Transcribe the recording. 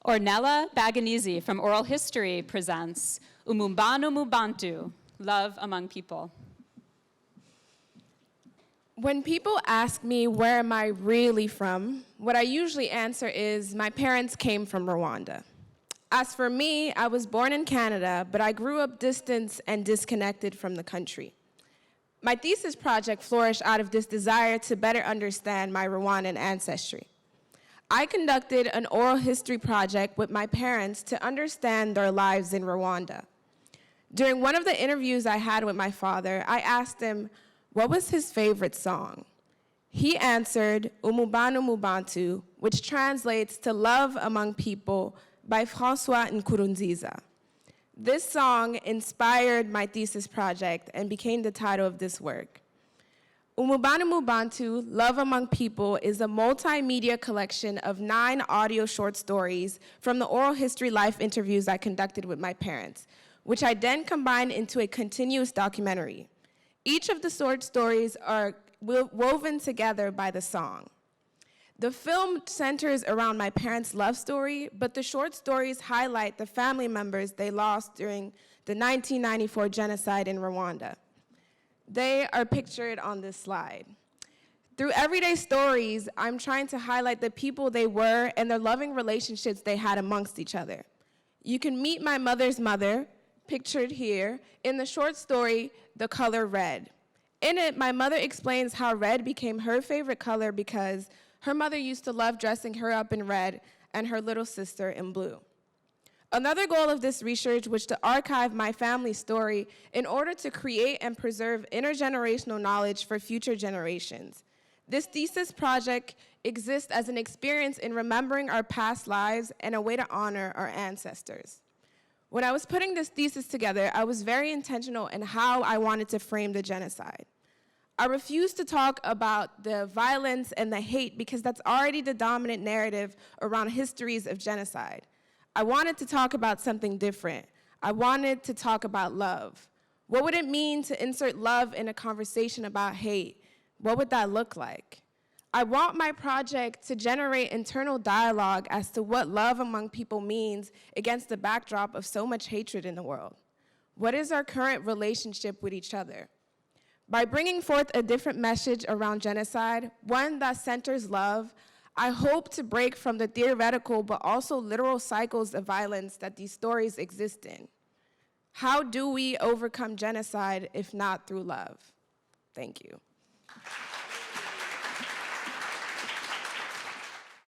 Ornella Baganizi from Oral History presents Umubano Bantu, Love Among People. When people ask me where am I really from, what I usually answer is my parents came from Rwanda. As for me, I was born in Canada, but I grew up distant and disconnected from the country. My thesis project flourished out of this desire to better understand my Rwandan ancestry. I conducted an oral history project with my parents to understand their lives in Rwanda. During one of the interviews I had with my father, I asked him, what was his favorite song? He answered, Umubano Bantu, which translates to Love Among People by François Nkurunziza. This song inspired my thesis project and became the title of this work. Umubano Bantu, Love Among People is a multimedia collection of 9 audio short stories from the oral history life interviews I conducted with my parents, which I then combined into a continuous documentary. Each of the short stories are woven together by the song. The film centers around my parents' love story, but the short stories highlight the family members they lost during the 1994 genocide in Rwanda. They are pictured on this slide. Through everyday stories, I'm trying to highlight the people they were and the loving relationships they had amongst each other. You can meet my mother's mother, pictured here, in the short story, The Color Red. In it, my mother explains how red became her favorite color because her mother used to love dressing her up in red and her little sister in blue. Another goal of this research was to archive my family's story in order to create and preserve intergenerational knowledge for future generations. This thesis project exists as an experience in remembering our past lives and a way to honor our ancestors. When I was putting this thesis together, I was very intentional in how I wanted to frame the genocide. I refused to talk about the violence and the hate because that's already the dominant narrative around histories of genocide. I wanted to talk about something different. I wanted to talk about love. What would it mean to insert love in a conversation about hate? What would that look like? I want my project to generate internal dialogue as to what love among people means against the backdrop of so much hatred in the world. What is our current relationship with each other? By bringing forth a different message around genocide, one that centers love, I hope to break from the theoretical but also literal cycles of violence that these stories exist in. How do we overcome genocide if not through love? Thank you.